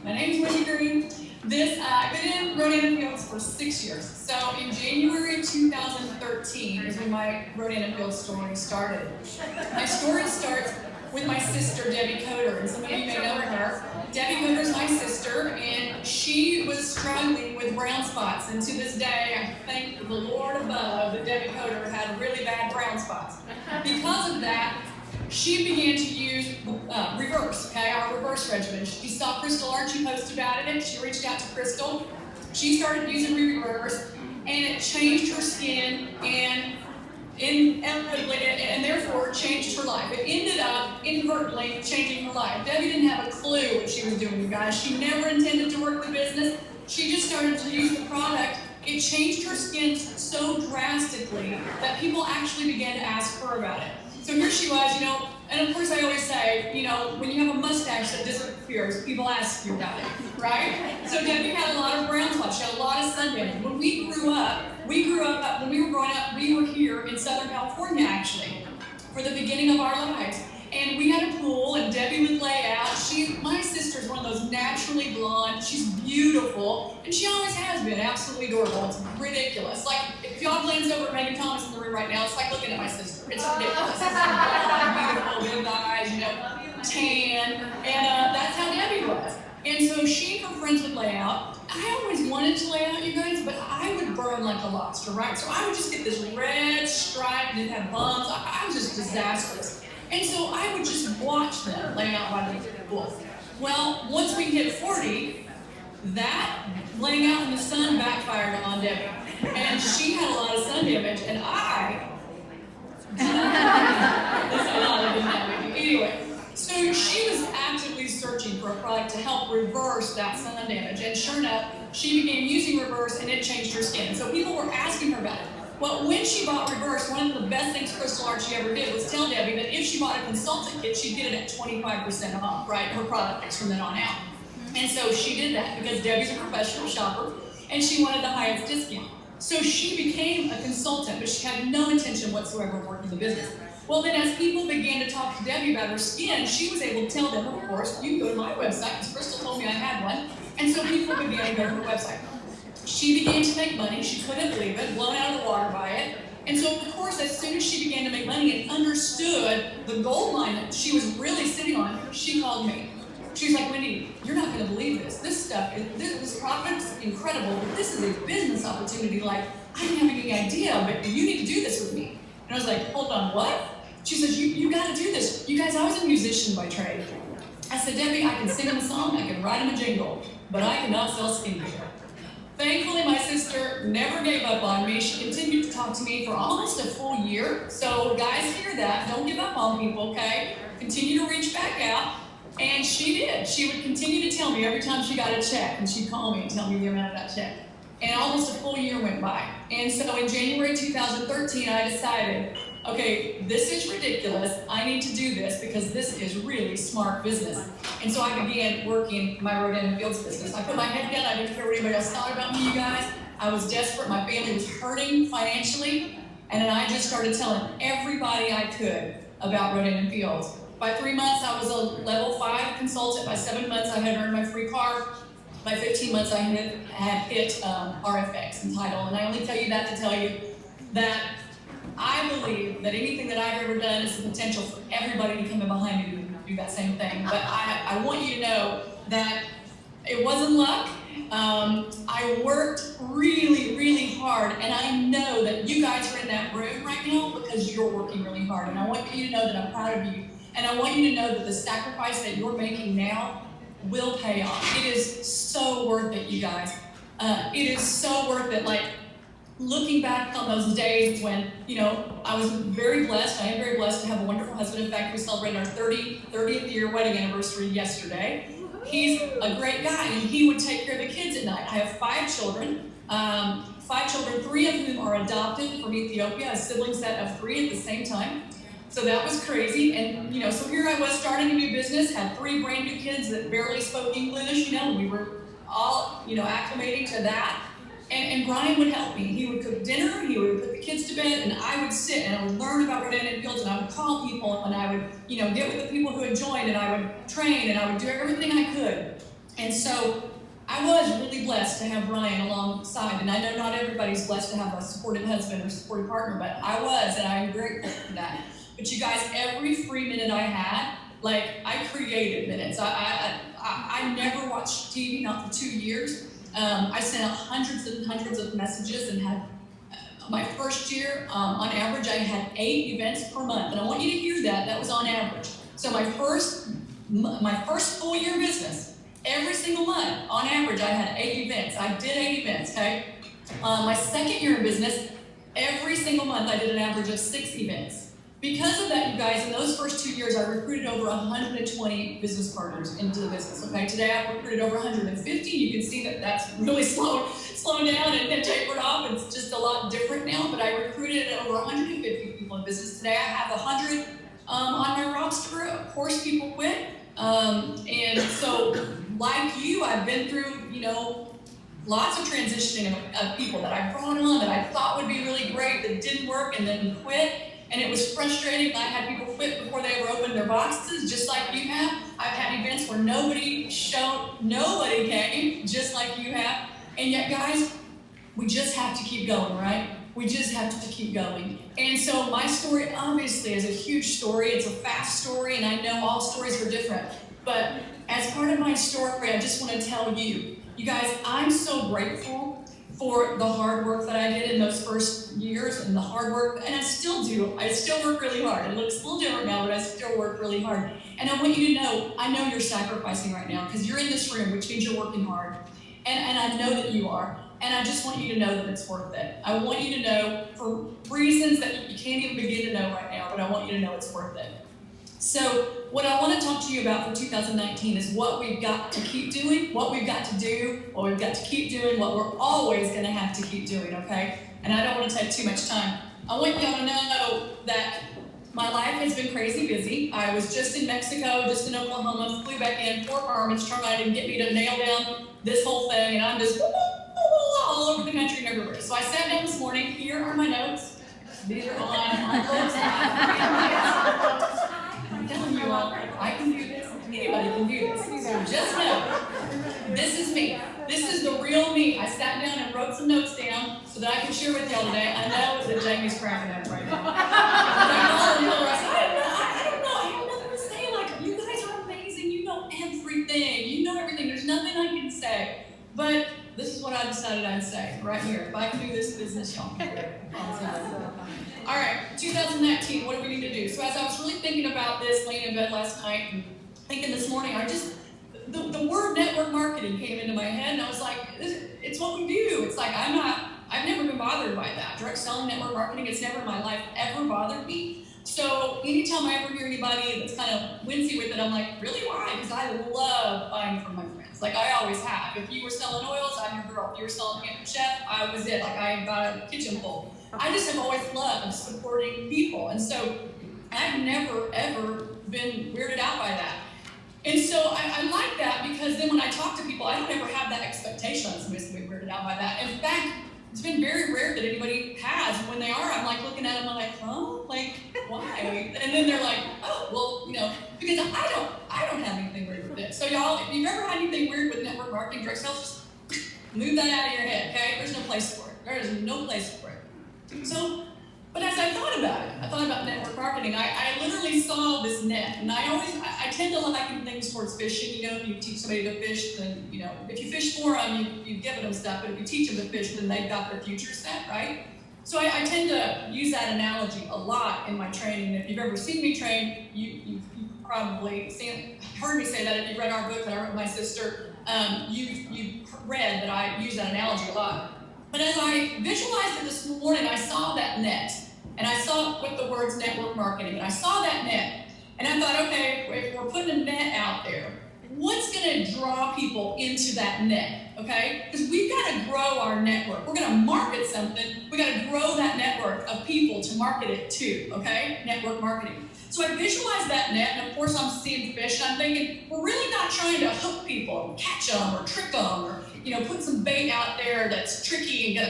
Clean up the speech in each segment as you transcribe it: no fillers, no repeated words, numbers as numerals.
My name is Wendi Green. I've been in Rodan and Fields for 6 years. So in January 2013 is when my Rodan and Fields story started. My story starts with my sister, Debbie Coder, and some of you may know her. Debbie Coder is my sister, and she was struggling with brown spots. And to this day, I thank the Lord above that Debbie Coder had really bad brown spots. Because of that, she began to use reverse, our reverse regimen. She saw Crystal Archie post about it, and she reached out to Crystal. She started using reverse, and it changed her skin and therefore changed her life. It ended up inadvertently changing her life. Debbie didn't have a clue what she was doing, you guys. She never intended to work the business. She just started to use the product. It changed her skin so drastically that people actually began to ask her about it. So here she was, and of course I always say, when you have a mustache that disappears, people ask you about it, right? So Debbie had a lot of brown spots. She had a lot of sun damage. When we grew up, when we were growing up, we were here in Southern California, actually, for the beginning of our lives. And we had a pool, and Debbie would lay out. My sister's one of those naturally blonde. She's beautiful, and she always has been absolutely adorable. It's ridiculous. Like, if y'all glance over at Megan Thomas in the room right now, it's like looking at my sister. It's ridiculous. It's blonde, beautiful, big eyes, tan, and that's how Debbie was. And so she and her friends would lay out. I always wanted to lay out, you guys, but I would burn like a lobster, right? So I would just get this red stripe, and it'd have bumps. I was just disastrous. And so I would just watch them lay out by the pool. Well, once we hit 40, that laying out in the sun backfired on Debbie. And she had a lot of sun damage, and Anyway, so she was actively searching for a product to help reverse that sun damage. And sure enough, she began using reverse, and it changed her skin. So people were asking her about it. Well, when she bought reverse, one of the best things Crystal Archie ever did was tell Debbie that if she bought a consultant kit, she'd get it at 25% off, right? Her products from then on out. And so she did that because Debbie's a professional shopper, and she wanted the highest discount. So she became a consultant, but she had no intention whatsoever of working the business. Well, then as people began to talk to Debbie about her skin, she was able to tell them, of course, you can go to my website, because Crystal told me I had one. And so people began to go to her website. She began to make money. She couldn't believe it, blown out of the water by it. And so, of course, as soon as she began to make money and understood the gold mine that she was really sitting on, she called me. She's like, Wendi, you're not going to believe this. This product's incredible, but this is a business opportunity. Like, I didn't have any idea, but you need to do this with me. And I was like, hold on, what? She says, you got to do this. You guys, I was a musician by trade. I said, Debbie, I can sing him a song, I can write him a jingle, but I cannot sell skincare. Thankfully, my sister never gave up on me. She continued to talk to me for almost a full year. So guys, hear that. Don't give up on people, okay? Continue to reach back out. And she did. She would continue to tell me every time she got a check, and she'd call me and tell me the amount of that check. And almost a full year went by. And so in January 2013, I decided, okay, this is ridiculous. I need to do this because this is really smart business. And so I began working my Rodan and Fields business. I put my head down. I didn't care what anybody else thought about me, you guys. I was desperate. My family was hurting financially. And then I just started telling everybody I could about Rodan and Fields. By 3 months, I was a level 5 consultant. By 7 months, I had earned my free car. By 15 months, I had hit RFX and title. And I only tell you that to tell you that I believe that anything that I've ever done is the potential for everybody to come in behind me and do that same thing. But I want you to know that it wasn't luck. I worked really, really hard, and I know that you guys are in that room right now because you're working really hard. And I want you to know that I'm proud of you. And I want you to know that the sacrifice that you're making now will pay off. It is so worth it, you guys. It is so worth it. Like, looking back on those days when, I was very blessed. I am very blessed to have a wonderful husband. In fact, we celebrated our 30th year wedding anniversary yesterday. He's a great guy, and he would take care of the kids at night. I have 5 children. 3 of whom are adopted from Ethiopia, a sibling set of 3 at the same time. So that was crazy. And, so here I was starting a new business, had 3 brand new kids that barely spoke English, we were all, acclimating to that. And Brian would help me. He would cook dinner, he would put the kids to bed, and I would sit and I would learn about Rodan and Fields, and I would call people, and I would, get with the people who had joined, and I would train, and I would do everything I could. And so I was really blessed to have Ryan alongside, and I know not everybody's blessed to have a supportive husband or supportive partner, but I was, and I'm grateful for that. But you guys, every free minute I had, like, I created minutes. I never watched TV, not for 2 years. I sent out hundreds and hundreds of messages and had, my first year, on average, I had 8 events per month. And I want you to hear that, that was on average. So my first full year of business, every single month, on average, I had 8 events. I did 8 events, okay? My second year in business, every single month, I did an average of 6 events. Because of that, you guys, in those first 2 years, I recruited over 120 business partners into the business, okay? Today, I've recruited over 150. You can see that that's really slowed down and tapered off. It's just a lot different now, but I recruited over 150 people in business. Today, I have 100 on my roster. Of course, people quit. And so, like you, I've been through, lots of transitioning of people that I brought on that I thought would be really great that didn't work and then quit. And it was frustrating. I had people quit before they ever opened their boxes, just like you have. I've had events where nobody came, just like you have. And yet, guys, we just have to keep going, right? We just have to keep going. And so my story, obviously, is a huge story. It's a fast story, and I know all stories are different. But as part of my story, I just want to tell you, you guys, I'm so grateful for the hard work that I did in those first years and the hard work, and I still do. I still work really hard. It looks a little different now, but I still work really hard. And I want you to know, I know you're sacrificing right now because you're in this room, which means you're working hard. And I know that you are. And I just want you to know that it's worth it. I want you to know for reasons that you can't even begin to know right now, but I want you to know it's worth it. So what I want to talk to you about for 2019 is what we've got to keep doing, what we've got to do, what we've got to keep doing, what we're always going to have to keep doing, okay? And I don't want to take too much time. I want y'all to know that my life has been crazy busy. I was just in Mexico, just in Oklahoma, flew back in, 4 permits, trying to get me to nail down this whole thing, and I'm just all over the country and everywhere. So I sat down this morning. Here are my notes. These are on envelopes. I'm telling you all, I can do this. Anybody can do this. So just know, this is me. This is the real me. I sat down and wrote some notes down so that I can share with y'all today. I know that Jamie's cracking up right now. I don't know. I have nothing to say. Like, you guys are amazing. You know everything. You know everything. There's nothing I can say. But this is what I decided I'd say right here. If I can do this business, y'all can do it. All right, 2019, what do we need to do? So as I was really thinking about this, laying in bed last night, and thinking this morning, the word network marketing came into my head, and I was like, it's what we do. It's like, I've never been bothered by that. Direct selling, network marketing, it's never in my life ever bothered me. So anytime I ever hear anybody that's kind of whimsy with it, I'm like, really, why? Because I love buying from my friends. Like I always have. If you were selling oils, I'm your girl. If you were selling Pampered Chef, I was it. Like I got a kitchen full. I just have always loved supporting people. And so I've never, ever been weirded out by that. And so I like that because then when I talk to people, I don't ever have that expectation that somebody's going to be weirded out by that. In fact, it's been very rare that anybody has. And when they are, I'm like looking at them, I'm like, huh? Like, why? And then they're like, oh, well, because I don't have anything weird with this. So y'all, if you've ever had anything weird with network marketing, direct sales, just move that out of your head, okay? There's no place for it. There is no place for it. So, but as I thought about it, I thought about network marketing, I literally saw this net. And I tend to liken things towards fishing. If you teach somebody to fish, then, if you fish for them, you've given them stuff. But if you teach them to fish, then they've got their future set, right? So I tend to use that analogy a lot in my training. If you've ever seen me train, you've probably heard me say that. If you've read our book that I wrote with my sister, you've read that I use that analogy a lot. But as I visualized it this morning, I saw that net. And I saw it with the words network marketing. And I saw that net. And I thought, okay, if we're putting a net out there, what's going to draw people into that net, okay? Because we've got to grow our network. We're going to market something. We've got to grow that network of people to market it to, okay? Network marketing. So I visualized that net, and of course I'm seeing fish, and I'm thinking, we're really not trying to hook people, catch them, or trick them, or put some bait out there that's tricky and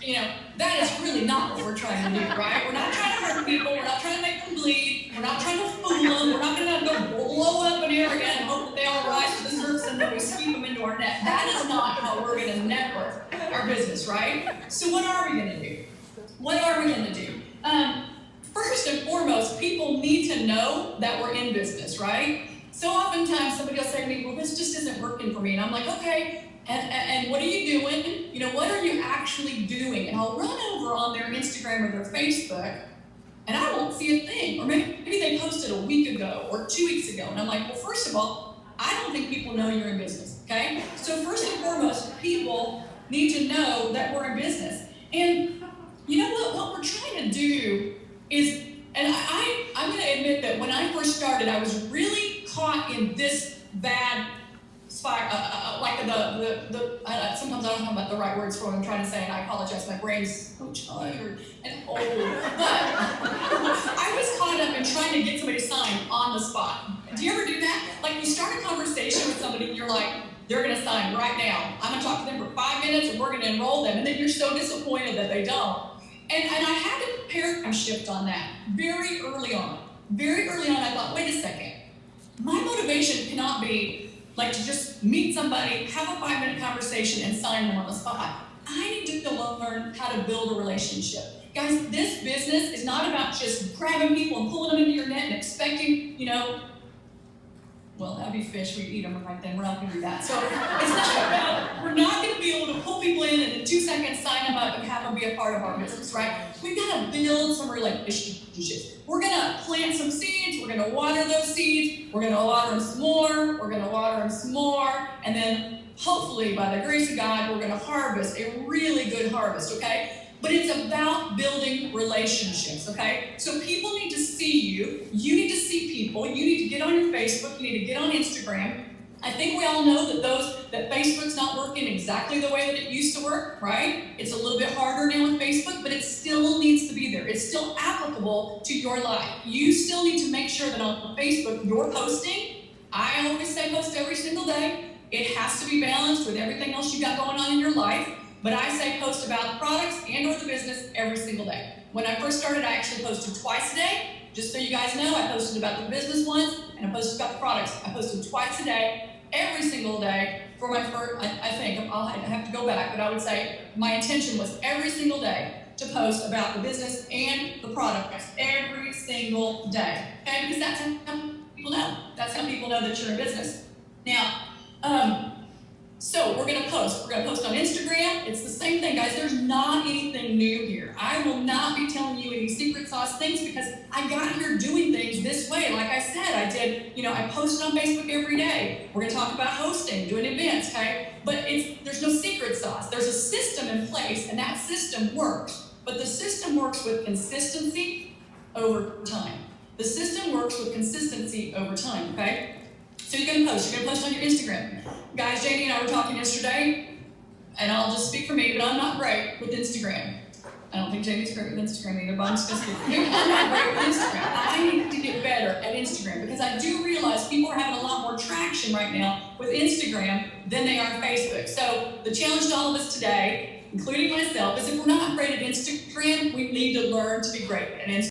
gonna, that is really not what we're trying to do, right? We're not trying to hurt people. We're not trying to make them bleed. We're not trying to fool them. We're not going to go blow up an area and hope that they all rise to the surface and and then we sweep them into our net. That is not how we're going to network our business, right? So what are we going to do? What are we going to do? First and foremost, people need to know that we're in business, right? So oftentimes somebody will say to me, well, this just isn't working for me. And I'm like, okay, and what are you doing? You know, what are you actually doing? And I'll run over on their Instagram or their Facebook, and I won't see a thing. Or maybe they posted a week ago or 2 weeks ago. And I'm like, well, first of all, I don't think people know you're in business, okay? So first and foremost, people need to know that we're in business. And you know what we're trying to do is, and I'm going to admit that when I first started, I was really caught in this bad spot, like sometimes I don't know about the right words for what I'm trying to say, and I apologize, my brain's so tired and old. But I was caught up in trying to get somebody to sign on the spot. Do you ever do that? Like you start a conversation with somebody and you're like, they're going to sign right now. I'm going to talk to them for 5 minutes and we're going to enroll them. And then you're so disappointed that they don't. And I had a paradigm shift on that very early on. Very early on, I thought, wait a second. My motivation cannot be like to just meet somebody, have a 5-minute conversation, and sign them on the spot. I need to learn how to build a relationship. Guys, this business is not about just grabbing people and pulling them into your net and expecting, you know, well, that'd be fish, we'd eat them right then, we're not going to do that. So it's not about, we're not going to be able to pull people in and in 2 seconds sign them up and have them be a part of our business, right? We've got to build some relationships. We're going to plant some seeds, we're going to water those seeds, we're going to water them some more, we're going to water them some more, and then hopefully, by the grace of God, we're going to harvest a really good harvest, okay? But it's about building relationships, okay? So people need to see you. You need to see people. You need to get on your Facebook. You need to get on Instagram. I think we all know that Facebook's not working exactly the way that it used to work, right? It's a little bit harder now with Facebook, but it still needs to be there. It's still applicable to your life. You still need to make sure that on Facebook you're posting. I always say post every single day. It has to be balanced with everything else you got going on in your life. But I say post about the products and or the business every single day. When I first started, I actually posted twice a day. Just so you guys know, I posted about the business once, and I posted about the products. I posted twice a day, every single day, for my first, I think, I'll have to go back, but I would say my intention was every single day to post about the business and the products every single day. Okay, because that's how people know. That's how people know that you're in business. Now, so we're going to post. We're going to post on Instagram. It's the same thing, guys. There's not anything new here. I will not be telling you any secret sauce things because I got here doing things this way. Like I said, I posted on Facebook every day. We're going to talk about hosting, doing events, okay? But there's no secret sauce. There's a system in place, and that system works. But the system works with consistency over time. The system works with consistency over time, okay? So you're going to post. You're going to post on your Instagram. Guys, JD and I were talking yesterday, and I'll just speak for me, but I'm not great with Instagram. I don't think JD's great with Instagram either, but I'm just going to speak for me. I'm not great with Instagram. I need to get better at Instagram because I do realize people are having a lot more traction right now with Instagram than they are Facebook. So the challenge to all of us today, including myself, is if we're not great at Instagram, we need to learn to be great at Instagram.